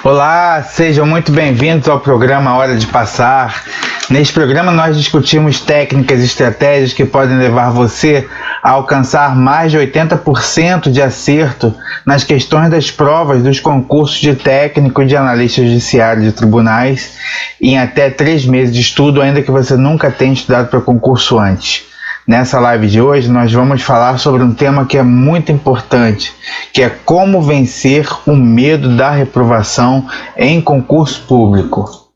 Olá, sejam muito bem-vindos ao programa Hora de Passar. Neste programa nós discutimos técnicas e estratégias que podem levar você a alcançar mais de 80% de acerto nas questões das provas dos concursos de técnico e de analista judiciário de tribunais em até 3 meses de estudo, ainda que você nunca tenha estudado para concurso antes. Nessa live de hoje nós vamos falar sobre um tema que é muito importante, que é como vencer o medo da reprovação em concurso público.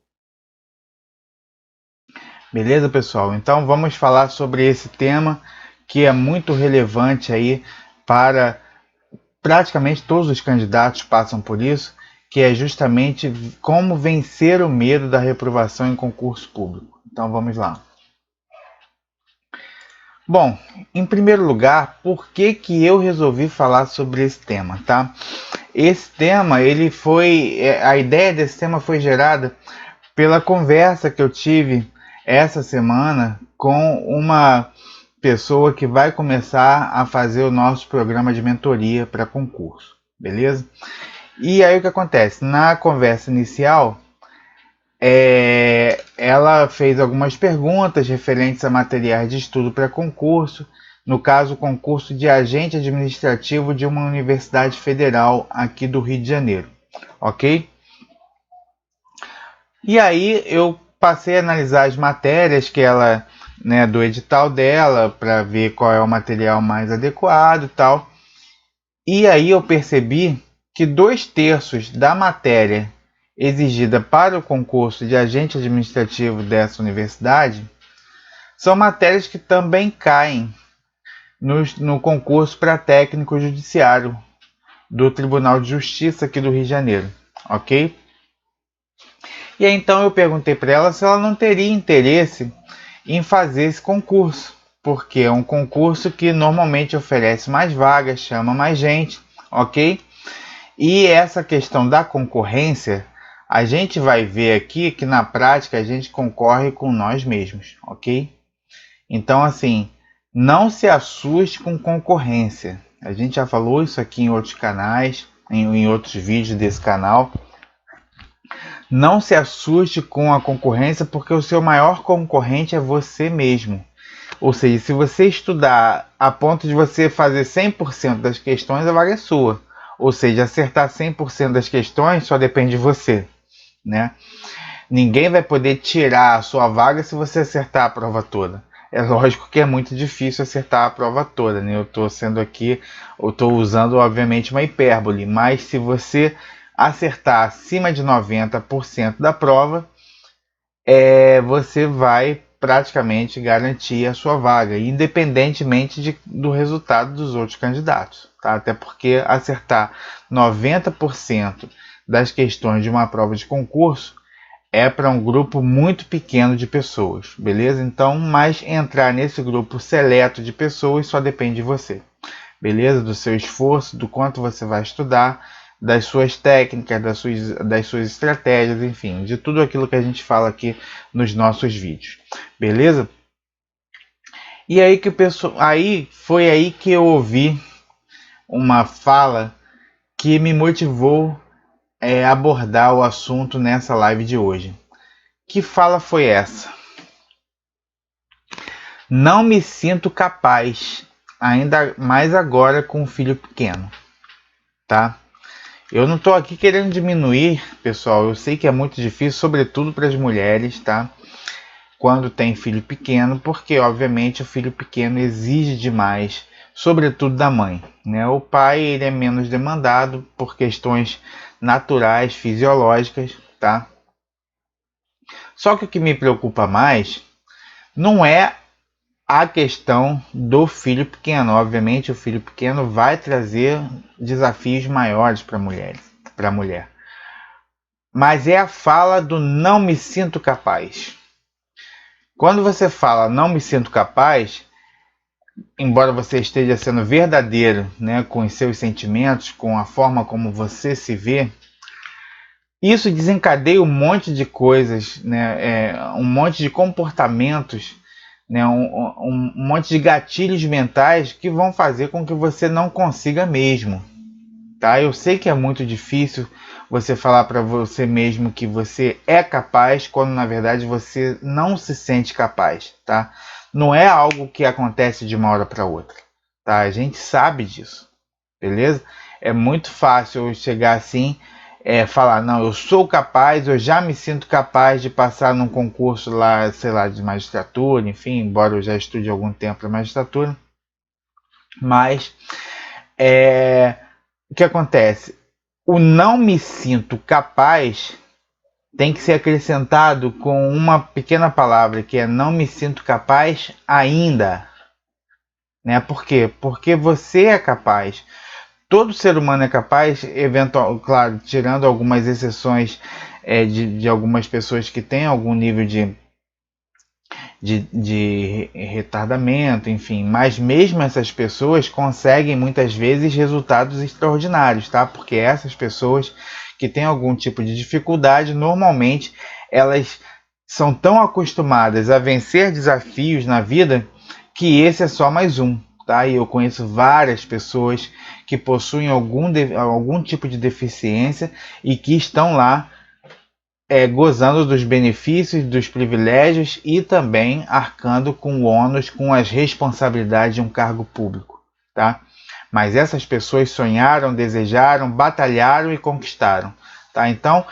Beleza, pessoal? Então vamos falar sobre esse tema que é muito relevante aí para praticamente todos os candidatos passam por isso, que é justamente como vencer o medo da reprovação em concurso público. Então vamos lá. Bom, em primeiro lugar, por que eu resolvi falar sobre esse tema, tá? Esse tema, a ideia desse tema foi gerada pela conversa que eu tive essa semana com uma pessoa que vai começar a fazer o nosso programa de mentoria para concurso, beleza? E aí o que acontece? Na conversa inicial, ela fez algumas perguntas referentes a materiais de estudo para concurso, no caso, concurso de agente administrativo de uma universidade federal aqui do Rio de Janeiro, ok? E aí eu passei a analisar as matérias que ela, do edital dela, para ver qual é o material mais adequado e tal. E aí eu percebi que 2/3 da matéria exigida para o concurso de agente administrativo dessa universidade são matérias que também caem no concurso para técnico judiciário do Tribunal de Justiça aqui do Rio de Janeiro, ok? E aí então eu perguntei para ela se ela não teria interesse em fazer esse concurso, porque é um concurso que normalmente oferece mais vagas, chama mais gente, ok? E essa questão da concorrência, a gente vai ver aqui que na prática a gente concorre com nós mesmos, ok? Então, assim, não se assuste com concorrência. A gente já falou isso aqui em outros canais, em outros vídeos desse canal. Não se assuste com a concorrência, porque o seu maior concorrente é você mesmo. Ou seja, se você estudar a ponto de você fazer 100% das questões, a vaga é sua. Ou seja, acertar 100% das questões só depende de você, né? Ninguém vai poder tirar a sua vaga se você acertar a prova toda. É lógico que é muito difícil acertar a prova toda, né? Eu estou usando obviamente uma hipérbole, mas se você acertar acima de 90% da prova, você vai praticamente garantir a sua vaga, independentemente do resultado dos outros candidatos, tá? Até porque acertar 90% das questões de uma prova de concurso é para um grupo muito pequeno de pessoas, beleza? Então, mas entrar nesse grupo seleto de pessoas só depende de você, beleza? Do seu esforço, do quanto você vai estudar, das suas técnicas, das suas estratégias, enfim, de tudo aquilo que a gente fala aqui nos nossos vídeos, beleza? E aí foi aí que eu ouvi uma fala que me motivou a abordar o assunto nessa live de hoje. Que fala foi essa? Não me sinto capaz, ainda mais agora com um filho pequeno, tá? Eu não estou aqui querendo diminuir, pessoal, eu sei que é muito difícil, sobretudo para as mulheres, tá? Quando tem filho pequeno, porque obviamente o filho pequeno exige demais, sobretudo da mãe, né? O pai, ele é menos demandado por questões naturais, fisiológicas, tá? Só que o que me preocupa mais não é a questão do filho pequeno. Obviamente o filho pequeno vai trazer desafios maiores para a mulher. Mas é a fala do não me sinto capaz. Quando você fala não me sinto capaz, embora você esteja sendo verdadeiro, né, com os seus sentimentos, com a forma como você se vê, isso desencadeia um monte de coisas, né, um monte de comportamentos, né, um monte de gatilhos mentais que vão fazer com que você não consiga mesmo, tá? Eu sei que é muito difícil você falar para você mesmo que você é capaz, quando na verdade você não se sente capaz, tá? Não é algo que acontece de uma hora para outra, tá? A gente sabe disso, beleza? É muito fácil eu chegar assim, falar, não, eu sou capaz, eu já me sinto capaz de passar num concurso lá, sei lá, de magistratura, enfim, embora eu já estude há algum tempo para magistratura, mas o que acontece? O não me sinto capaz tem que ser acrescentado com uma pequena palavra, que é não me sinto capaz ainda. Né? Por quê? Porque você é capaz. Todo ser humano é capaz, eventual, claro, tirando algumas exceções de algumas pessoas que têm algum nível de retardamento, enfim, mas mesmo essas pessoas conseguem muitas vezes resultados extraordinários, tá? Porque essas pessoas que têm algum tipo de dificuldade, normalmente elas são tão acostumadas a vencer desafios na vida que esse é só mais um, tá? E eu conheço várias pessoas que possuem algum tipo de deficiência e que estão lá gozando dos benefícios, dos privilégios e também arcando com o ônus, com as responsabilidades de um cargo público, tá? Mas essas pessoas sonharam, desejaram, batalharam e conquistaram, tá? Então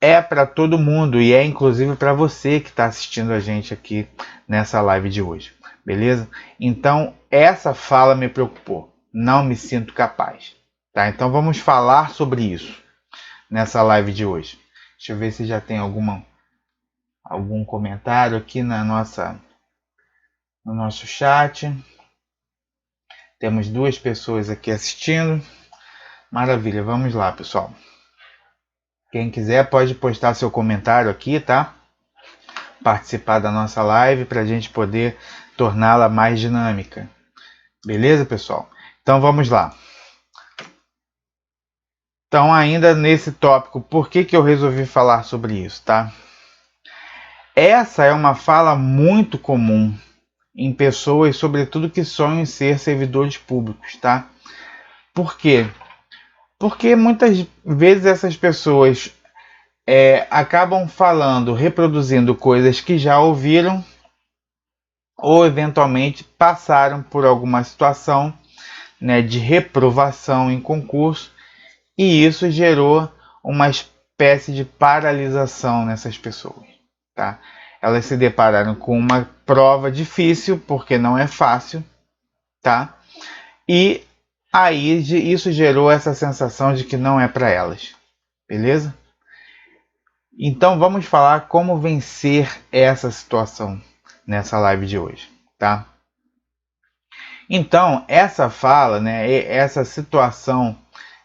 é para todo mundo e é inclusive para você que está assistindo a gente aqui nessa live de hoje, beleza? Então essa fala me preocupou, não me sinto capaz, tá? Então vamos falar sobre isso nessa live de hoje. Deixa eu ver se já tem algum comentário aqui no nosso chat. Temos 2 pessoas aqui assistindo. Maravilha, vamos lá, pessoal. Quem quiser pode postar seu comentário aqui, tá? Participar da nossa live para a gente poder torná-la mais dinâmica. Beleza, pessoal? Então vamos lá. Então, ainda nesse tópico, por que eu resolvi falar sobre isso, tá? Essa é uma fala muito comum em pessoas, sobretudo que sonham em ser servidores públicos, tá? Por quê? Porque muitas vezes essas pessoas acabam falando, reproduzindo coisas que já ouviram ou eventualmente passaram por alguma situação, né, de reprovação em concurso e isso gerou uma espécie de paralisação nessas pessoas, tá? Elas se depararam com uma prova difícil, porque não é fácil, tá? E aí isso gerou essa sensação de que não é para elas, beleza? Então vamos falar como vencer essa situação nessa live de hoje, tá? Então essa fala, né, essa situação,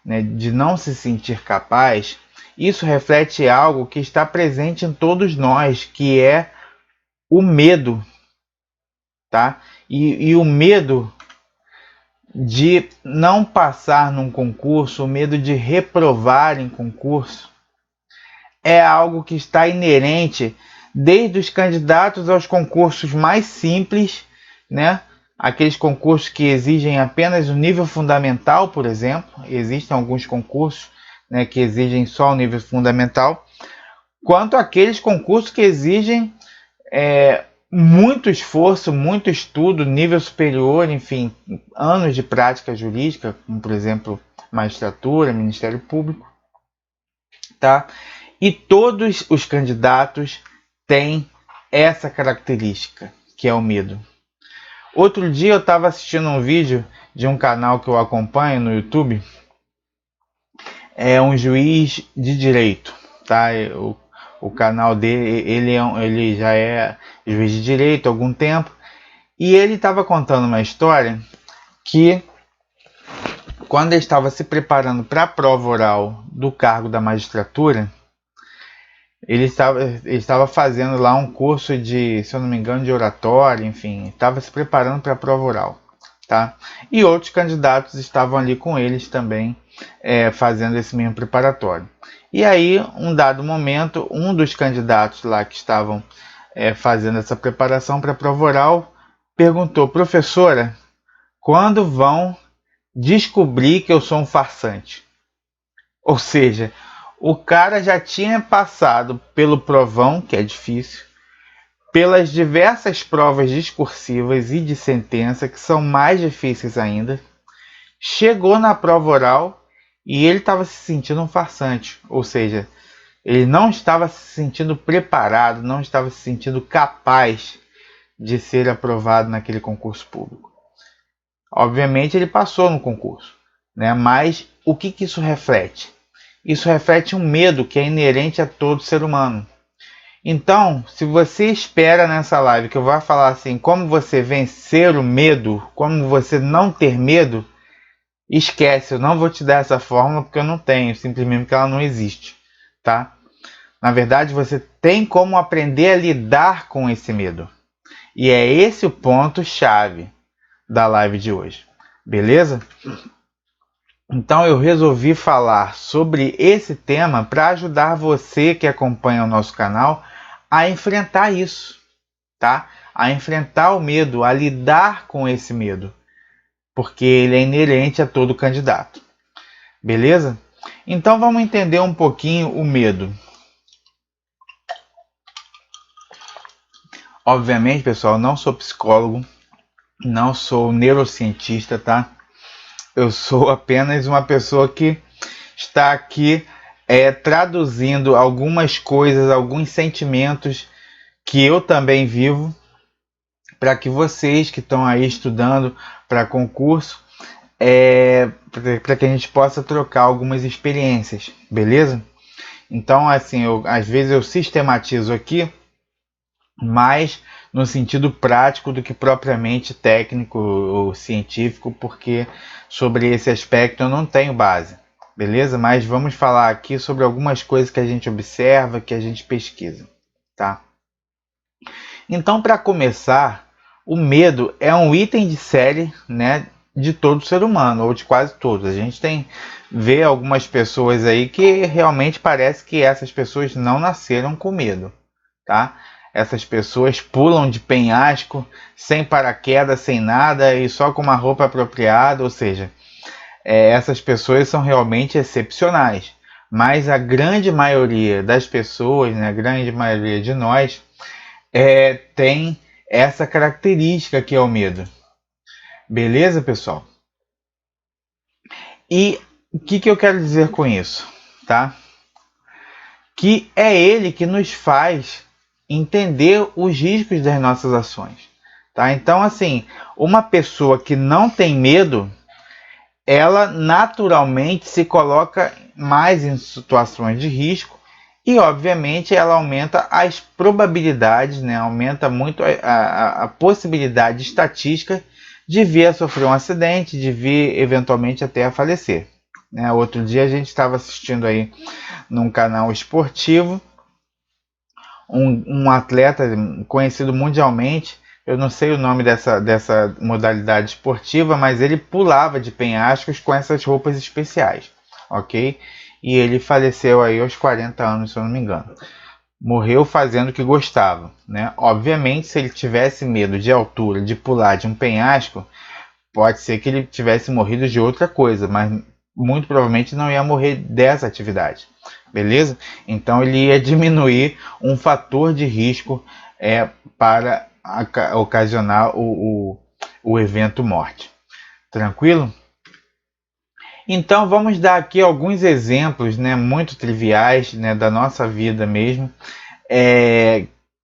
né, de não se sentir capaz, isso reflete algo que está presente em todos nós, que é o medo, tá? E o medo de não passar num concurso, o medo de reprovar em concurso, é algo que está inerente desde os candidatos aos concursos mais simples, né? Aqueles concursos que exigem apenas o nível fundamental, por exemplo. Existem alguns concursos, né, que exigem só o nível fundamental, quanto aqueles concursos que exigem muito esforço, muito estudo, nível superior, enfim, anos de prática jurídica, como por exemplo magistratura, Ministério Público, tá? E todos os candidatos têm essa característica, que é o medo. Outro dia eu estava assistindo um vídeo de um canal que eu acompanho no YouTube, é um juiz de direito, tá? O canal dele, ele já é juiz de direito há algum tempo, e ele estava contando uma história que quando ele estava se preparando para a prova oral do cargo da magistratura, ele estava fazendo lá um curso de, se eu não me engano, de oratória, enfim, estava se preparando para a prova oral, tá? E outros candidatos estavam ali com eles também, fazendo esse mesmo preparatório. E aí, um dado momento, um dos candidatos lá que estavam fazendo essa preparação para a prova oral perguntou: professora, quando vão descobrir que eu sou um farsante? Ou seja, o cara já tinha passado pelo provão, que é difícil, pelas diversas provas discursivas e de sentença, que são mais difíceis ainda, chegou na prova oral e ele estava se sentindo um farsante, ou seja, ele não estava se sentindo preparado, não estava se sentindo capaz de ser aprovado naquele concurso público. Obviamente ele passou no concurso, né? Mas o que isso reflete? Isso reflete um medo que é inerente a todo ser humano. Então, se você espera nessa live que eu vá falar assim, como você vencer o medo, como você não ter medo, esquece, eu não vou te dar essa fórmula porque eu não tenho, simplesmente porque ela não existe, tá? Na verdade, você tem como aprender a lidar com esse medo. E é esse o ponto chave da live de hoje. Beleza? Então eu resolvi falar sobre esse tema para ajudar você que acompanha o nosso canal a enfrentar isso, tá? A enfrentar o medo, a lidar com esse medo, porque ele é inerente a todo candidato. Beleza? Então vamos entender um pouquinho o medo. Obviamente, pessoal, não sou psicólogo, não sou neurocientista, tá? Eu sou apenas uma pessoa que está aqui traduzindo algumas coisas, alguns sentimentos que eu também vivo, para que vocês que estão aí estudando para concurso, para que a gente possa trocar algumas experiências, beleza? Então, assim, às vezes eu sistematizo aqui, mais no sentido prático do que propriamente técnico ou científico, porque sobre esse aspecto eu não tenho base, beleza? Mas vamos falar aqui sobre algumas coisas que a gente observa, que a gente pesquisa, tá? Então, para começar, o medo é um item de série, né, de todo ser humano, ou de quase todos. A gente vê algumas pessoas aí que realmente parece que essas pessoas não nasceram com medo, tá? Essas pessoas pulam de penhasco, sem paraquedas, sem nada e só com uma roupa apropriada, ou seja, essas pessoas são realmente excepcionais. Mas a grande maioria das pessoas, né, a grande maioria de nós, tem essa característica que é o medo. Beleza, pessoal? E o que eu quero dizer com isso, tá? Que é ele que nos faz entender os riscos das nossas ações, tá? Então, assim, uma pessoa que não tem medo, ela naturalmente se coloca mais em situações de risco e, obviamente, ela aumenta as probabilidades, né? Aumenta muito a possibilidade estatística de vir a sofrer um acidente, de vir eventualmente até a falecer. Né? Outro dia a gente estava assistindo aí num canal esportivo um atleta conhecido mundialmente, eu não sei o nome dessa modalidade esportiva, mas ele pulava de penhascos com essas roupas especiais, ok? E ele faleceu aí aos 40 anos, se eu não me engano. Morreu fazendo o que gostava, né? Obviamente, se ele tivesse medo de altura, de pular de um penhasco, pode ser que ele tivesse morrido de outra coisa, mas muito provavelmente não ia morrer dessa atividade, beleza? Então ele ia diminuir um fator de risco para ocasionar o evento morte. Tranquilo? Então vamos dar aqui alguns exemplos, né, muito triviais, né, da nossa vida mesmo,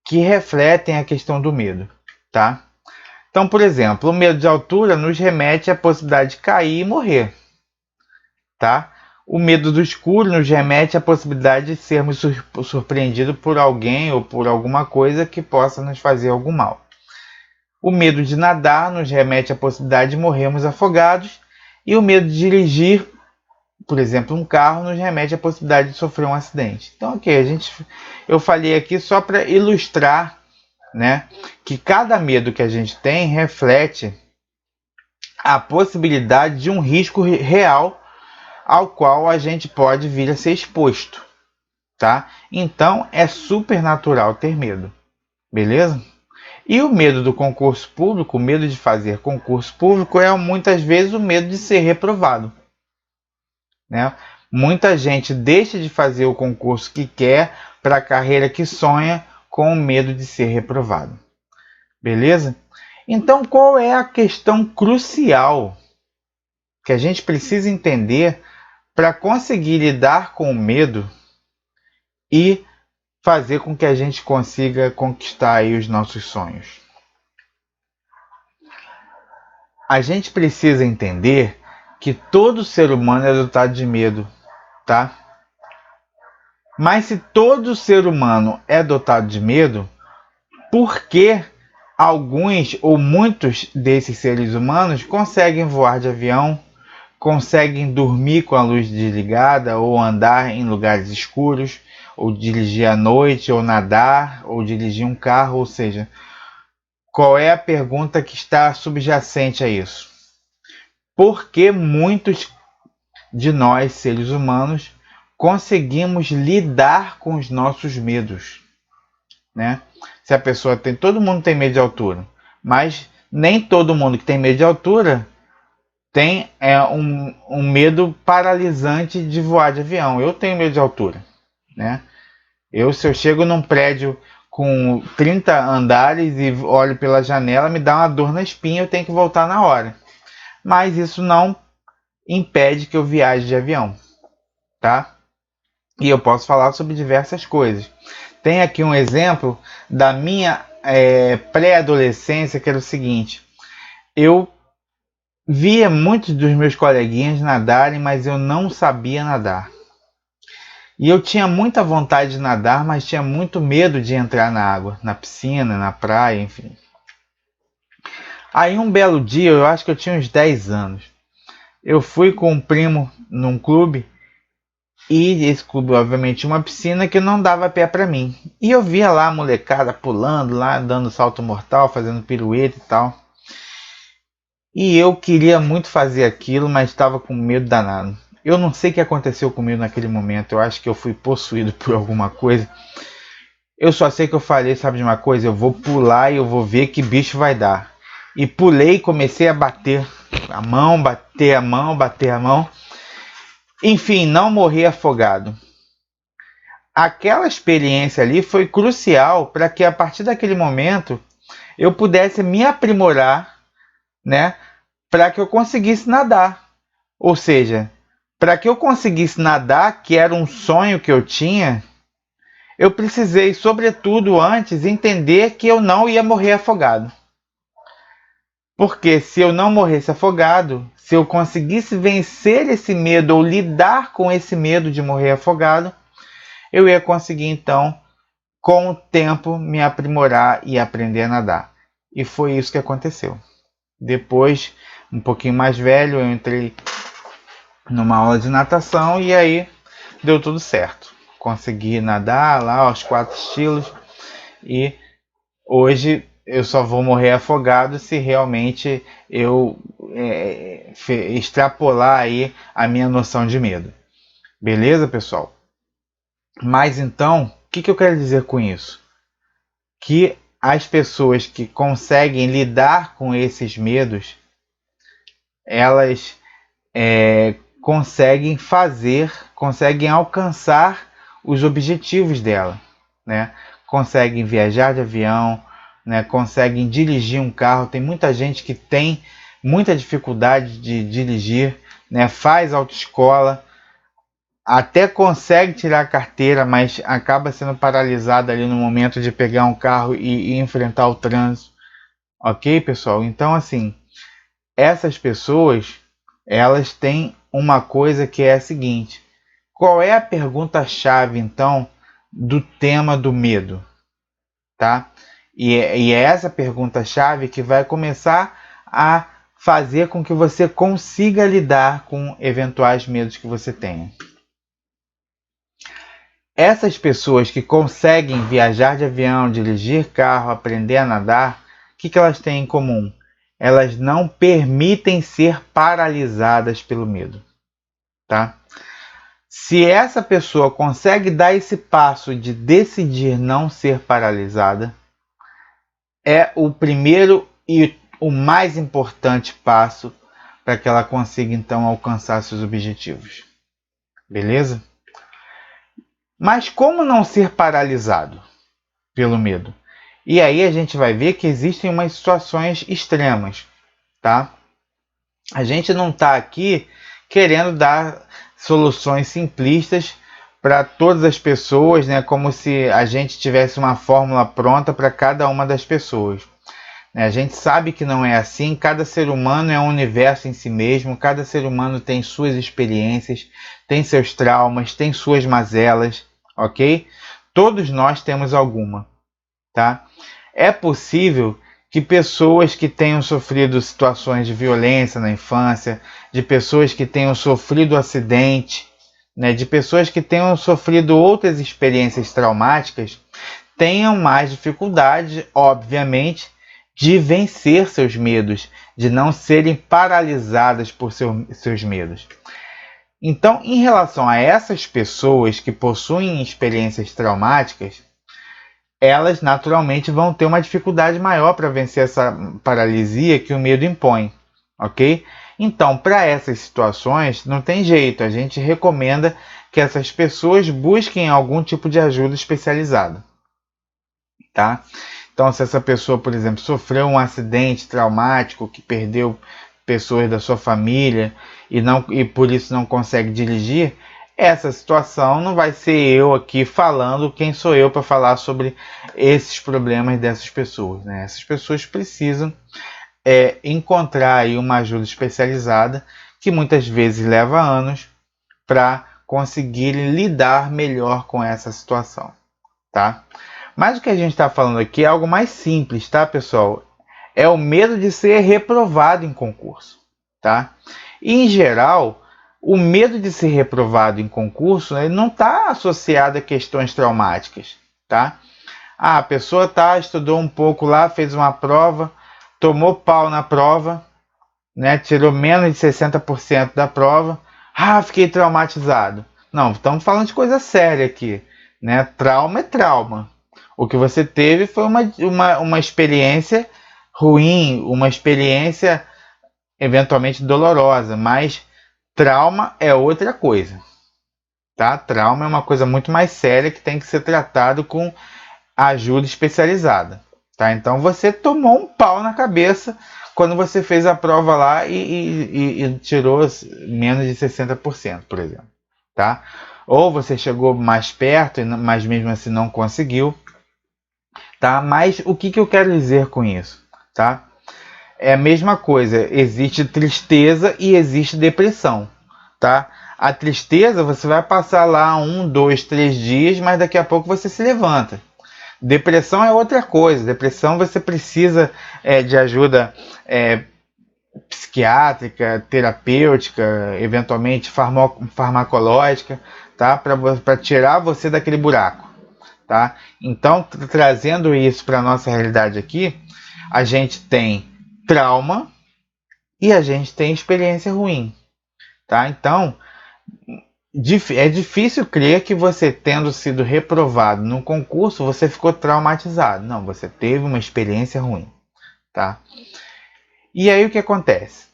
que refletem a questão do medo, tá? Então, por exemplo, o medo de altura nos remete à possibilidade de cair e morrer, tá? O medo do escuro nos remete à possibilidade de sermos surpreendidos por alguém ou por alguma coisa que possa nos fazer algum mal. O medo de nadar nos remete à possibilidade de morrermos afogados e o medo de dirigir, por exemplo, um carro, nos remete à possibilidade de sofrer um acidente. Então, ok, eu falei aqui só para ilustrar, né, que cada medo que a gente tem reflete a possibilidade de um risco real ao qual a gente pode vir a ser exposto, tá? Então é super natural ter medo, beleza? E o medo do concurso público, o medo de fazer concurso público é muitas vezes o medo de ser reprovado, né? Muita gente deixa de fazer o concurso que quer para a carreira que sonha com medo de ser reprovado. Beleza? Então, qual é a questão crucial que a gente precisa entender para conseguir lidar com o medo e fazer com que a gente consiga conquistar aí os nossos sonhos? A gente precisa entender que todo ser humano é dotado de medo, tá? Mas se todo ser humano é dotado de medo, por que alguns ou muitos desses seres humanos conseguem voar de avião, conseguem dormir com a luz desligada, ou andar em lugares escuros, ou dirigir à noite, ou nadar, ou dirigir um carro? Ou seja, qual é a pergunta que está subjacente a isso? Por que muitos de nós, seres humanos, conseguimos lidar com os nossos medos, né? Se a pessoa tem, todo mundo tem medo de altura, mas nem todo mundo que tem medo de altura tem um medo paralisante de voar de avião. Eu tenho medo de altura, né? Se eu chego num prédio com 30 andares e olho pela janela, me dá uma dor na espinha, eu tenho que voltar na hora. Mas isso não impede que eu viaje de avião, tá? E eu posso falar sobre diversas coisas. Tem aqui um exemplo da minha pré-adolescência, que era o seguinte: eu via muitos dos meus coleguinhas nadarem, mas eu não sabia nadar. E eu tinha muita vontade de nadar, mas tinha muito medo de entrar na água, na piscina, na praia, enfim. Aí um belo dia, eu acho que eu tinha uns 10 anos, eu fui com um primo num clube, e esse clube obviamente tinha uma piscina que não dava pé para mim. E eu via lá a molecada pulando lá, dando salto mortal, fazendo pirueta e tal. E eu queria muito fazer aquilo, mas estava com medo danado. Eu não sei o que aconteceu comigo naquele momento. Eu acho que eu fui possuído por alguma coisa. Eu só sei que eu falei, sabe de uma coisa? Eu vou pular e eu vou ver que bicho vai dar. E pulei e comecei a bater a mão, bater a mão, bater a mão. Enfim, não morri afogado. Aquela experiência ali foi crucial para que a partir daquele momento eu pudesse me aprimorar, né, para que eu conseguisse nadar. Ou seja, para que eu conseguisse nadar, que era um sonho que eu tinha, eu precisei, sobretudo antes, entender que eu não ia morrer afogado. Porque se eu não morresse afogado, se eu conseguisse vencer esse medo ou lidar com esse medo de morrer afogado, eu ia conseguir então, com o tempo, me aprimorar e aprender a nadar. E foi isso que aconteceu. Depois, um pouquinho mais velho, eu entrei numa aula de natação e aí deu tudo certo. Consegui nadar lá aos 4 estilos e hoje eu só vou morrer afogado se realmente eu extrapolar aí a minha noção de medo. Beleza, pessoal? Mas então, o que eu quero dizer com isso? Que as pessoas que conseguem lidar com esses medos, elas conseguem alcançar os objetivos dela, né? Conseguem viajar de avião, né? Conseguem dirigir um carro. Tem muita gente que tem muita dificuldade de dirigir, né? Faz autoescola, até consegue tirar a carteira, mas acaba sendo paralisado ali no momento de pegar um carro e enfrentar o trânsito. Ok, pessoal? Então, assim, essas pessoas, elas têm uma coisa que é a seguinte: qual é a pergunta-chave, então, do tema do medo? Tá? E é essa pergunta-chave que vai começar a fazer com que você consiga lidar com eventuais medos que você tenha. Essas pessoas que conseguem viajar de avião, dirigir carro, aprender a nadar, o que elas têm em comum? Elas não permitem ser paralisadas pelo medo, tá? Se essa pessoa consegue dar esse passo de decidir não ser paralisada, é o primeiro e o mais importante passo para que ela consiga então alcançar seus objetivos. beleza? Mas como não ser paralisado pelo medo? E aí a gente vai ver que existem umas situações extremas, tá? A gente não está aqui querendo dar soluções simplistas para todas as pessoas, né? Como se a gente tivesse uma fórmula pronta para cada uma das pessoas. A gente sabe que não é assim, cada ser humano é um universo em si mesmo, cada ser humano tem suas experiências, tem seus traumas, tem suas mazelas, ok? Todos nós temos alguma, tá? É possível que pessoas que tenham sofrido situações de violência na infância, de pessoas que tenham sofrido acidente, né, de pessoas que tenham sofrido outras experiências traumáticas, tenham mais dificuldade, obviamente, de vencer seus medos, de não serem paralisadas por seus medos. Então, em relação a essas pessoas que possuem experiências traumáticas, elas naturalmente vão ter uma dificuldade maior para vencer essa paralisia que o medo impõe, ok? Então, para essas situações, não tem jeito, a gente recomenda que essas pessoas busquem algum tipo de ajuda especializada, tá? Então, se essa pessoa, por exemplo, sofreu um acidente traumático que perdeu pessoas da sua família e por isso não consegue dirigir, essa situação não vai ser eu aqui falando, quem sou eu para falar sobre esses problemas dessas pessoas, né? Essas pessoas precisam encontrar aí uma ajuda especializada que muitas vezes leva anos para conseguir lidar melhor com essa situação, tá? Mas o que a gente está falando aqui é algo mais simples, tá, pessoal? É o medo de ser reprovado em concurso, tá? E, em geral, o medo de ser reprovado em concurso, ele não está associado a questões traumáticas, tá? Ah, a pessoa estudou um pouco lá, fez uma prova, tomou pau na prova, né? Tirou menos de 60% da prova. Ah, fiquei traumatizado. Não, estamos falando de coisa séria aqui, né? Trauma é trauma. O que você teve foi uma experiência ruim, uma experiência eventualmente dolorosa, mas trauma é outra coisa, tá? Trauma é uma coisa muito mais séria que tem que ser tratado com ajuda especializada, tá? Então você tomou um pau na cabeça quando você fez a prova lá e tirou menos de 60%, por exemplo, tá? Ou você chegou mais perto, mas mesmo assim não conseguiu, tá? Mas o que eu quero dizer com isso, tá? É a mesma coisa, existe tristeza e existe depressão, tá? A tristeza você vai passar lá 1, 2, 3 dias, mas daqui a pouco você se levanta. Depressão é outra coisa. Depressão você precisa de ajuda psiquiátrica, terapêutica, eventualmente farmacológica, tá? Para tirar você daquele buraco, tá? Então, trazendo isso para a nossa realidade aqui, a gente tem trauma e a gente tem experiência ruim, tá? Então, é difícil crer que você, tendo sido reprovado no concurso, você ficou traumatizado. Não, você teve uma experiência ruim, tá? E aí o que acontece?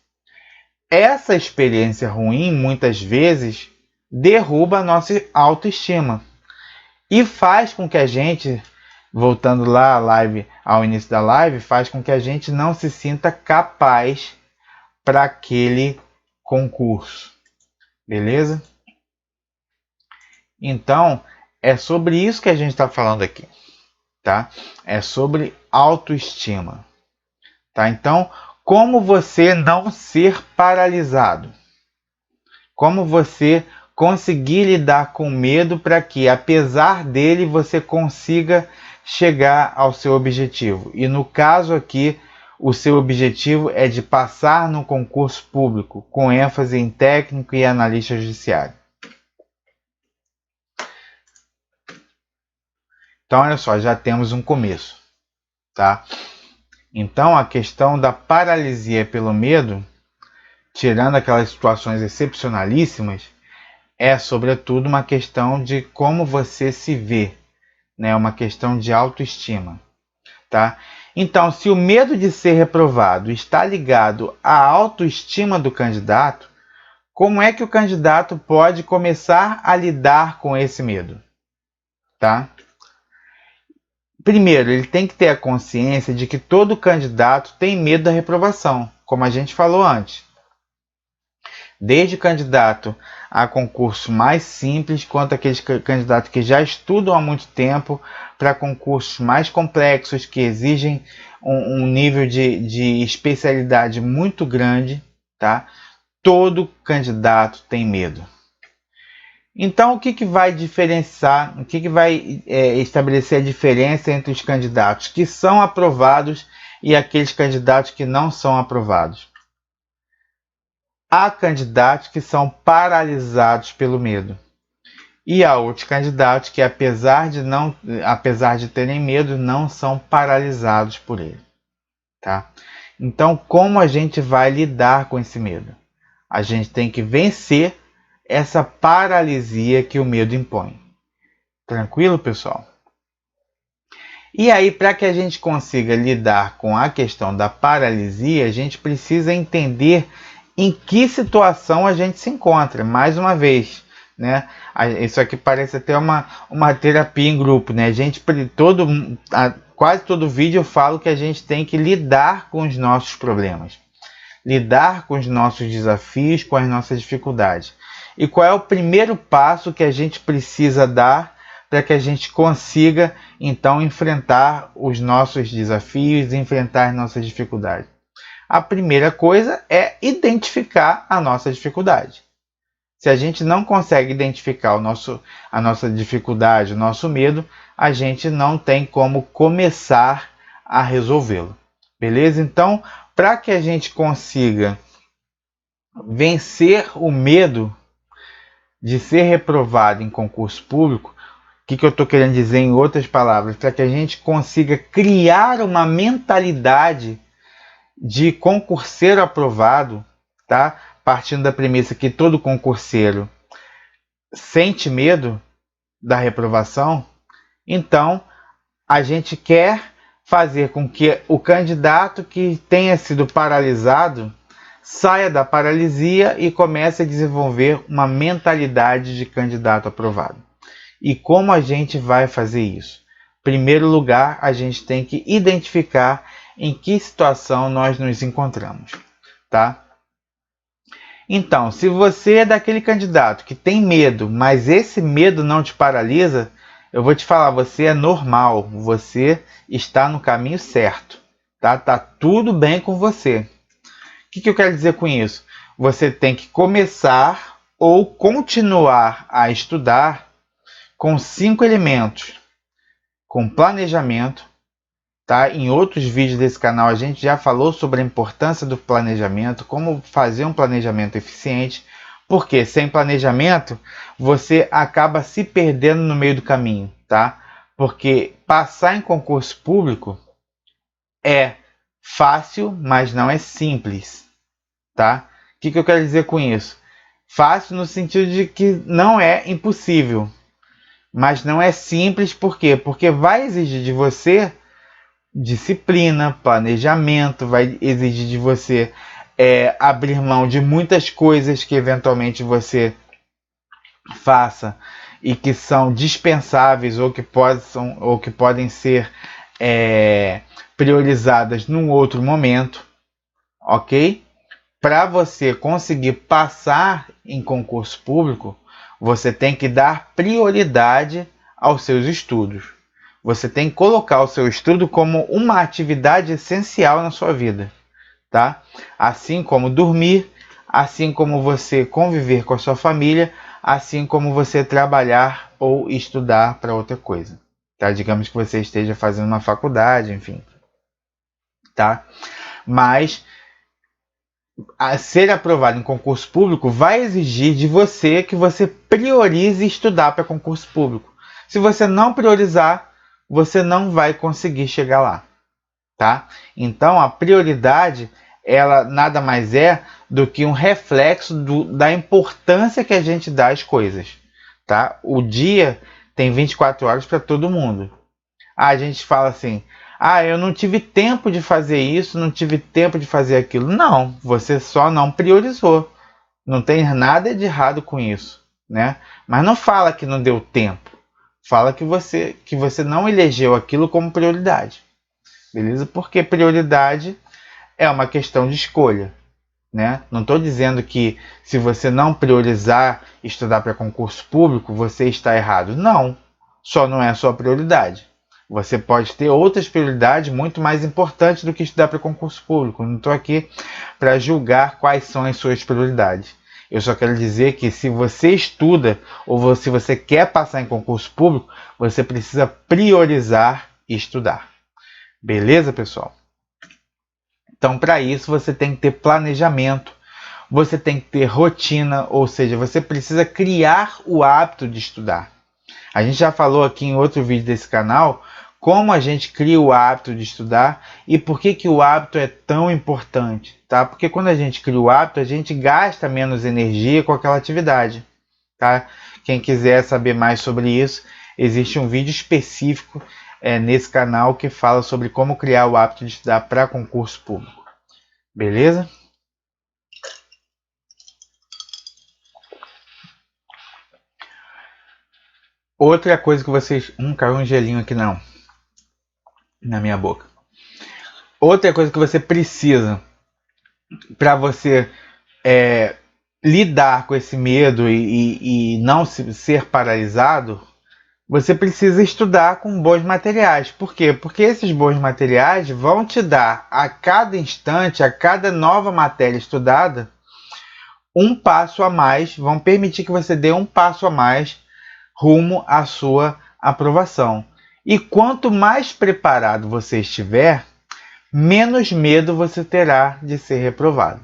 Essa experiência ruim, muitas vezes, derruba a nossa autoestima e faz com que a gente, voltando lá ao início da live, faz com que a gente não se sinta capaz para aquele concurso, beleza? Então, é sobre isso que a gente está falando aqui, tá? É sobre autoestima, tá? Então, como você não ser paralisado? Como você conseguir lidar com medo para que, apesar dele, você consiga chegar ao seu objetivo? E no caso aqui, o seu objetivo é de passar no concurso público, com ênfase em técnico e analista judiciário. Então, olha só, já temos um começo, tá? Então, a questão da paralisia pelo medo, tirando aquelas situações excepcionalíssimas, é sobretudo uma questão de como você se vê, né? Uma questão de autoestima, tá? Então, se o medo de ser reprovado está ligado à autoestima do candidato, como é que o candidato pode começar a lidar com esse medo? Tá? Primeiro, ele tem que ter a consciência de que todo candidato tem medo da reprovação, como a gente falou antes. Desde candidato a concurso mais simples, quanto aqueles candidatos que já estudam há muito tempo, para concursos mais complexos, que exigem um nível de especialidade muito grande, tá? Todo candidato tem medo. Então, o que vai diferenciar, o que vai estabelecer a diferença entre os candidatos que são aprovados e aqueles candidatos que não são aprovados? Há candidatos que são paralisados pelo medo. E há outros candidatos que, apesar de terem medo, não são paralisados por ele. Tá? Então, como a gente vai lidar com esse medo? A gente tem que vencer essa paralisia que o medo impõe. Tranquilo, pessoal? E aí, para que a gente consiga lidar com a questão da paralisia, a gente precisa entender em que situação a gente se encontra. Mais uma vez, né? Isso aqui parece até uma terapia em grupo, né? Quase todo vídeo eu falo que a gente tem que lidar com os nossos problemas, lidar com os nossos desafios, com as nossas dificuldades. E qual é o primeiro passo que a gente precisa dar para que a gente consiga, então, enfrentar os nossos desafios, enfrentar as nossas dificuldades? A primeira coisa é identificar a nossa dificuldade. Se a gente não consegue identificar a nossa dificuldade, o nosso medo, a gente não tem como começar a resolvê-lo. Beleza? Então, para que a gente consiga vencer o medo de ser reprovado em concurso público, o que eu estou querendo dizer em outras palavras? Para que a gente consiga criar uma mentalidade de concurseiro aprovado, tá? Partindo da premissa que todo concurseiro sente medo da reprovação, então a gente quer fazer com que o candidato que tenha sido paralisado saia da paralisia e comece a desenvolver uma mentalidade de candidato aprovado. E como a gente vai fazer isso? Em primeiro lugar, a gente tem que identificar em que situação nós nos encontramos, tá? Então, se você é daquele candidato que tem medo, mas esse medo não te paralisa, eu vou te falar, você é normal, você está no caminho certo, tá? Tá tudo bem com você. O que eu quero dizer com isso? Você tem que começar ou continuar a estudar com 5 elementos, com planejamento, tá? Em outros vídeos desse canal a gente já falou sobre a importância do planejamento, como fazer um planejamento eficiente, porque sem planejamento você acaba se perdendo no meio do caminho, tá? Porque passar em concurso público é fácil, mas não é simples, tá? O que eu quero dizer com isso? Fácil no sentido de que não é impossível, mas não é simples. Por quê? Porque vai exigir de você disciplina, planejamento, vai exigir de você abrir mão de muitas coisas que eventualmente você faça e que são dispensáveis ou que podem ser priorizadas num outro momento, ok? Para você conseguir passar em concurso público, você tem que dar prioridade aos seus estudos. Você tem que colocar o seu estudo como uma atividade essencial na sua vida, tá? Assim como dormir, assim como você conviver com a sua família, assim como você trabalhar ou estudar para outra coisa, tá? Digamos que você esteja fazendo uma faculdade, enfim, tá? Mas a ser aprovado em concurso público vai exigir de você que você priorize estudar para concurso público. Se você não priorizar, você não vai conseguir chegar lá, tá? Então a prioridade, ela nada mais é do que um reflexo da importância que a gente dá às coisas, tá? O dia tem 24 horas para todo mundo. A gente fala assim: ah, eu não tive tempo de fazer isso, não tive tempo de fazer aquilo. Não, você só não priorizou. Não tem nada de errado com isso, né? Mas não fala que não deu tempo. Fala que você não elegeu aquilo como prioridade. Beleza? Porque prioridade é uma questão de escolha, né? Não estou dizendo que se você não priorizar estudar para concurso público, você está errado. Não, só não é a sua prioridade. Você pode ter outras prioridades muito mais importantes do que estudar para concurso público. Não estou aqui para julgar quais são as suas prioridades. Eu só quero dizer que se você estuda ou se você quer passar em concurso público, você precisa priorizar e estudar. Beleza, pessoal? Então, para isso, você tem que ter planejamento, você tem que ter rotina, ou seja, você precisa criar o hábito de estudar. A gente já falou aqui em outro vídeo desse canal como a gente cria o hábito de estudar e por que o hábito é tão importante, tá? Porque quando a gente cria o hábito, a gente gasta menos energia com aquela atividade, tá? Quem quiser saber mais sobre isso, existe um vídeo específico nesse canal que fala sobre como criar o hábito de estudar para concurso público. Beleza? Outra coisa que vocês... caiu um gelinho aqui não, na minha boca. Outra coisa que você precisa para você lidar com esse medo e não ser paralisado, você precisa estudar com bons materiais. Por quê? Porque esses bons materiais vão te dar, a cada instante, a cada nova matéria estudada, um passo a mais, vão permitir que você dê um passo a mais rumo à sua aprovação. E quanto mais preparado você estiver, menos medo você terá de ser reprovado.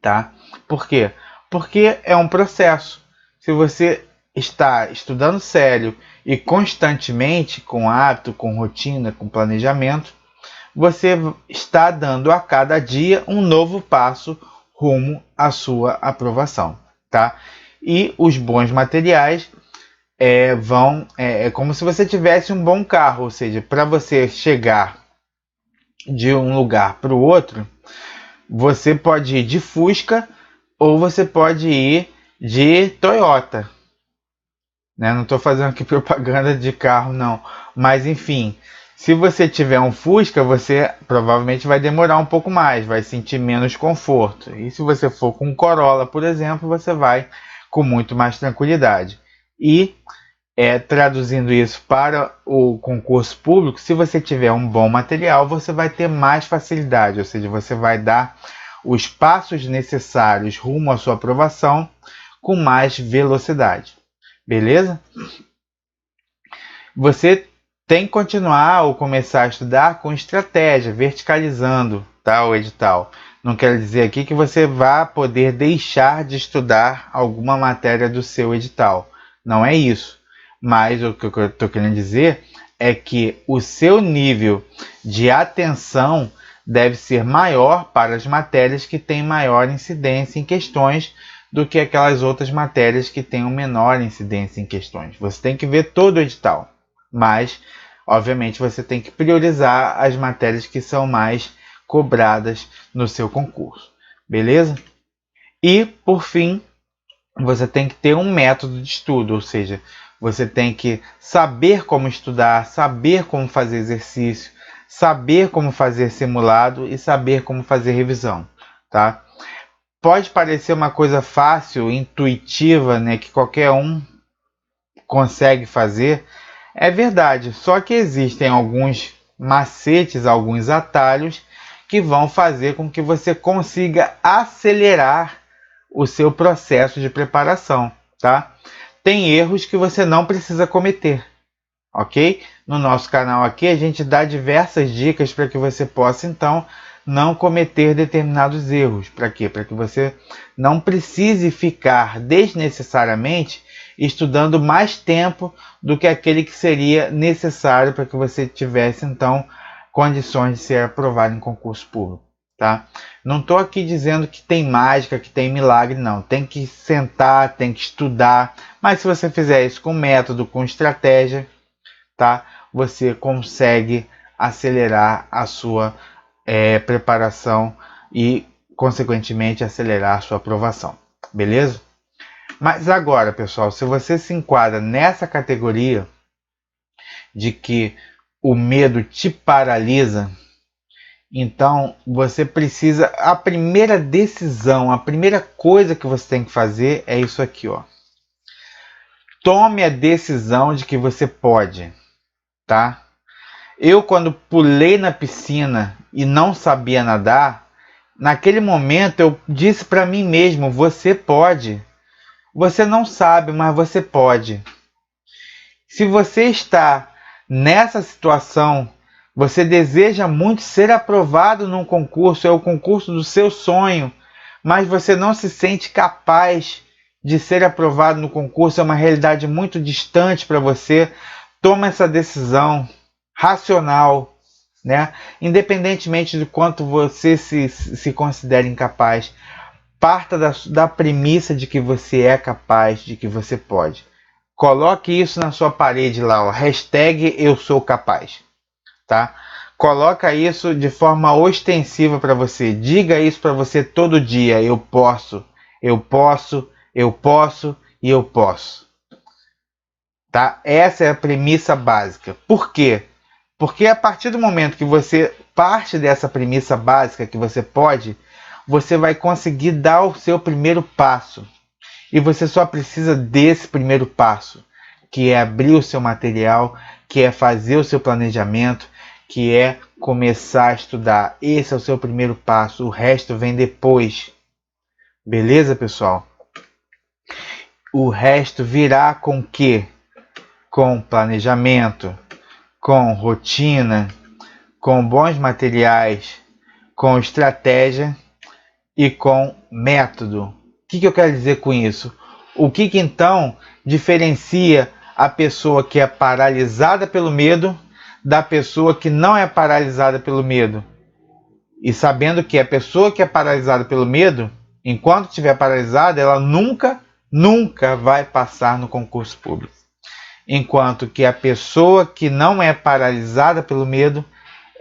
Tá? Por quê? Porque é um processo. Se você está estudando sério e constantemente, com hábito, com rotina, com planejamento, você está dando a cada dia um novo passo rumo à sua aprovação, tá? E os bons materiais é como se você tivesse um bom carro, ou seja, para você chegar de um lugar para o outro, você pode ir de Fusca ou você pode ir de Toyota, né? Não estou fazendo aqui propaganda de carro não, mas enfim, se você tiver um Fusca, você provavelmente vai demorar um pouco mais, vai sentir menos conforto. E se você for com um Corolla, por exemplo, você vai com muito mais tranquilidade. E traduzindo isso para o concurso público, se você tiver um bom material, você vai ter mais facilidade, ou seja, você vai dar os passos necessários rumo à sua aprovação com mais velocidade. Beleza? Você tem que continuar ou começar a estudar com estratégia, verticalizando, tá, o edital. Não quero dizer aqui que você vá poder deixar de estudar alguma matéria do seu edital. Não é isso. Mas o que eu estou querendo dizer é que o seu nível de atenção deve ser maior para as matérias que têm maior incidência em questões do que aquelas outras matérias que tenham menor incidência em questões. Você tem que ver todo o edital, mas, obviamente, você tem que priorizar as matérias que são mais cobradas no seu concurso. Beleza? E, por fim, você tem que ter um método de estudo, ou seja, você tem que saber como estudar, saber como fazer exercício, saber como fazer simulado e saber como fazer revisão, tá? Pode parecer uma coisa fácil, intuitiva, né, que qualquer um consegue fazer. É verdade, só que existem alguns macetes, alguns atalhos que vão fazer com que você consiga acelerar o seu processo de preparação, tá? Tem erros que você não precisa cometer, ok? No nosso canal aqui a gente dá diversas dicas para que você possa então não cometer determinados erros. Para quê? Para que você não precise ficar desnecessariamente estudando mais tempo do que aquele que seria necessário para que você tivesse então condições de ser aprovado em concurso público. Tá? Não estou aqui dizendo que tem mágica, que tem milagre, não. Tem que sentar, tem que estudar. Mas se você fizer isso com método, com estratégia, tá? Você consegue acelerar a sua preparação e consequentemente acelerar a sua aprovação. Beleza? Mas agora, pessoal, se você se enquadra nessa categoria de que o medo te paralisa, então você precisa, a primeira decisão, a primeira coisa que você tem que fazer é isso aqui, ó. Tome a decisão de que você pode, tá? Eu, quando pulei na piscina e não sabia nadar, naquele momento eu disse para mim mesmo: você pode. Você não sabe, mas você pode. Se você está nessa situação, você deseja muito ser aprovado num concurso, é o concurso do seu sonho, mas você não se sente capaz de ser aprovado no concurso, é uma realidade muito distante para você. Toma essa decisão racional, né? Independentemente de quanto você se considere incapaz, parta da premissa de que você é capaz, de que você pode. Coloque isso na sua parede lá, ó, hashtag eu sou capaz, tá? Coloca isso de forma ostensiva para você. Diga isso para você todo dia: eu posso, eu posso, eu posso e eu posso. Tá? Essa é a premissa básica. Por quê? Porque a partir do momento que você parte dessa premissa básica que você pode, você vai conseguir dar o seu primeiro passo. E você só precisa desse primeiro passo, que é abrir o seu material, que é fazer o seu planejamento, que é começar a estudar. Esse é o seu primeiro passo, o resto vem depois. Beleza, pessoal? O resto virá com quê? Com planejamento, com rotina, com bons materiais, com estratégia e com método. O que eu quero dizer com isso? O que então diferencia a pessoa que é paralisada pelo medo da pessoa que não é paralisada pelo medo? E sabendo que a pessoa que é paralisada pelo medo, enquanto estiver paralisada, ela nunca vai passar no concurso público. Enquanto que a pessoa que não é paralisada pelo medo,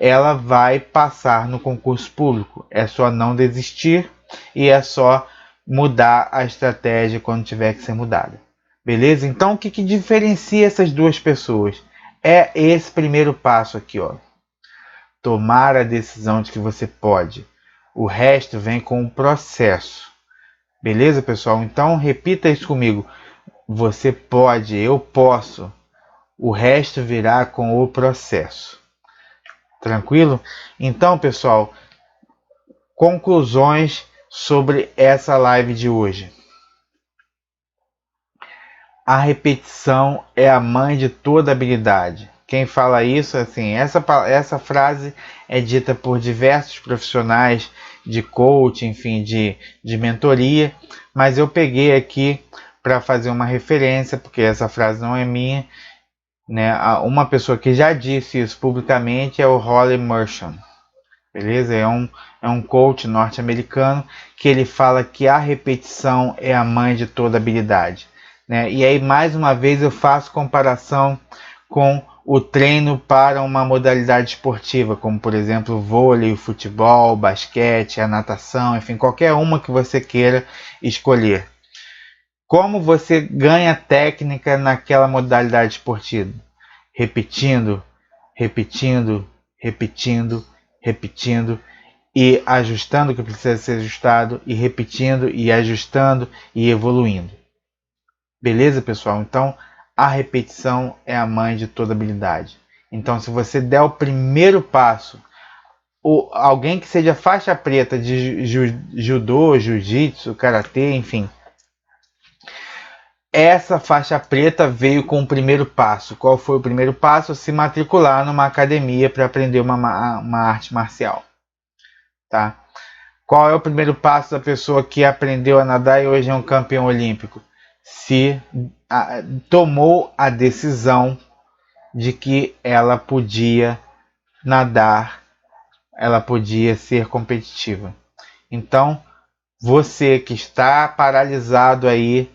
ela vai passar no concurso público. É só não desistir e é só mudar a estratégia quando tiver que ser mudada. Beleza? Então, o que diferencia essas duas pessoas? É esse primeiro passo aqui, ó. Tomar a decisão de que você pode. O resto vem com o processo. Beleza, pessoal? Então, repita isso comigo. Você pode, eu posso. O resto virá com o processo. Tranquilo? Então, pessoal, conclusões sobre essa live de hoje. A repetição é a mãe de toda habilidade. Quem fala isso, assim, essa frase é dita por diversos profissionais de coaching, enfim, de mentoria, mas eu peguei aqui para fazer uma referência, porque essa frase não é minha, né? Uma pessoa que já disse isso publicamente é o Holly Merchant. Beleza? É um coach norte-americano que ele fala que a repetição é a mãe de toda habilidade, né? E aí, mais uma vez, eu faço comparação com o treino para uma modalidade esportiva, como, por exemplo, o vôlei, o futebol, o basquete, a natação, enfim, qualquer uma que você queira escolher. Como você ganha técnica naquela modalidade esportiva? Repetindo, repetindo, repetindo, repetindo e ajustando o que precisa ser ajustado e repetindo e ajustando e evoluindo. Beleza, pessoal? Então, a repetição é a mãe de toda habilidade. Então, se você der o primeiro passo, ou alguém que seja faixa preta de judô, jiu-jitsu, karatê, enfim, essa faixa preta veio com o primeiro passo. Qual foi o primeiro passo? Se matricular numa academia para aprender uma arte marcial. Tá? Qual é o primeiro passo da pessoa que aprendeu a nadar e hoje é um campeão olímpico? Se tomou a decisão de que ela podia nadar, ela podia ser competitiva. Então, você que está paralisado aí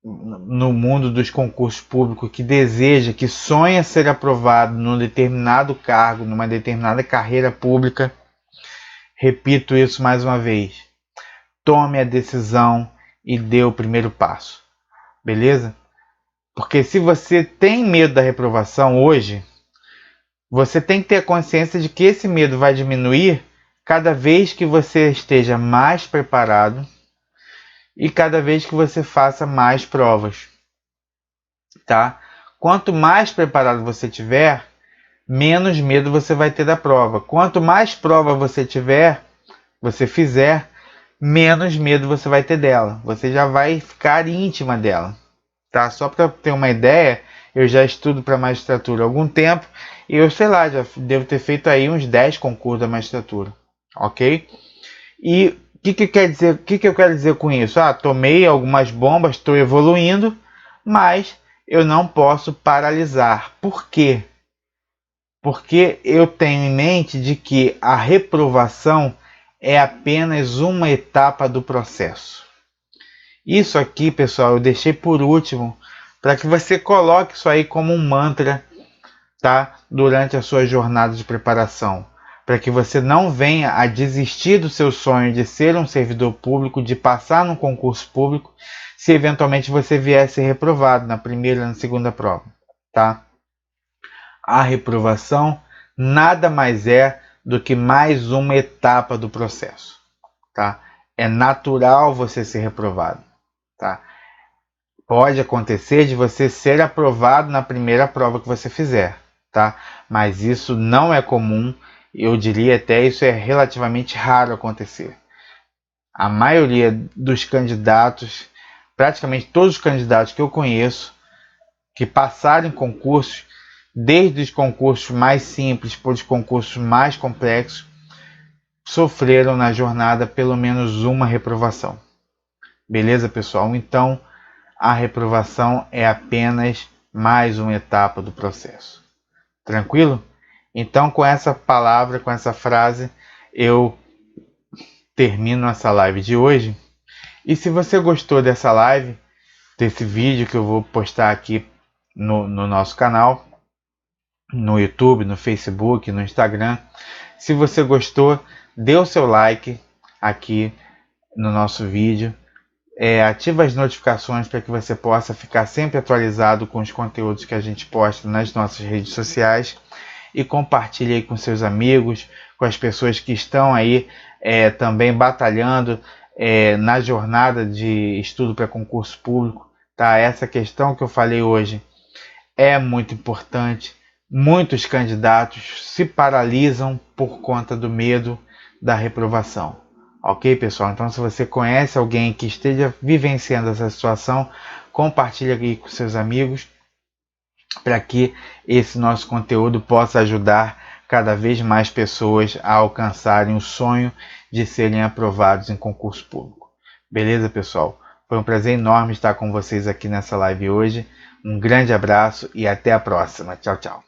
no mundo dos concursos públicos, que deseja, que sonha ser aprovado num determinado cargo, numa determinada carreira pública, repito isso mais uma vez. Tome a decisão e dê o primeiro passo. Beleza? Porque se você tem medo da reprovação hoje, você tem que ter a consciência de que esse medo vai diminuir cada vez que você esteja mais preparado e cada vez que você faça mais provas, tá? Quanto mais preparado você tiver, menos medo você vai ter da prova. Quanto mais prova você fizer, menos medo você vai ter dela. Você já vai ficar íntima dela, tá? Só para ter uma ideia, eu já estudo para magistratura há algum tempo e eu sei lá, já devo ter feito aí uns 10 concursos da magistratura, ok? E o que quer dizer? O que eu quero dizer com isso? Tomei algumas bombas, estou evoluindo, mas eu não posso paralisar. Por quê? Porque eu tenho em mente de que a reprovação é apenas uma etapa do processo. Isso aqui, pessoal, eu deixei por último para que você coloque isso aí como um mantra, tá? Durante a sua jornada de preparação, para que você não venha a desistir do seu sonho de ser um servidor público, de passar num concurso público, se eventualmente você vier a ser reprovado na primeira e na segunda prova, tá? A reprovação nada mais é do que mais uma etapa do processo, tá? É natural você ser reprovado, tá? Pode acontecer de você ser aprovado na primeira prova que você fizer, tá? Mas isso não é comum, eu diria até isso é relativamente raro acontecer. A maioria dos candidatos, praticamente todos os candidatos que eu conheço, que passaram em concursos, desde os concursos mais simples para os concursos mais complexos, sofreram na jornada pelo menos uma reprovação. Beleza, pessoal? Então, a reprovação é apenas mais uma etapa do processo. Tranquilo? Então, com essa palavra, com essa frase, eu termino essa live de hoje. E se você gostou dessa live, desse vídeo que eu vou postar aqui no nosso canal, no YouTube, no Facebook, no Instagram, se você gostou, dê o seu like aqui no nosso vídeo. Ativa as notificações para que você possa ficar sempre atualizado com os conteúdos que a gente posta nas nossas redes sociais e compartilhe aí com seus amigos, com as pessoas que estão aí também batalhando na jornada de estudo para concurso público, tá? Essa questão que eu falei hoje é muito importante. Muitos candidatos se paralisam por conta do medo da reprovação. Ok, pessoal? Então, se você conhece alguém que esteja vivenciando essa situação, compartilhe aqui com seus amigos para que esse nosso conteúdo possa ajudar cada vez mais pessoas a alcançarem o sonho de serem aprovados em concurso público. Beleza, pessoal? Foi um prazer enorme estar com vocês aqui nessa live hoje. Um grande abraço e até a próxima. Tchau, tchau.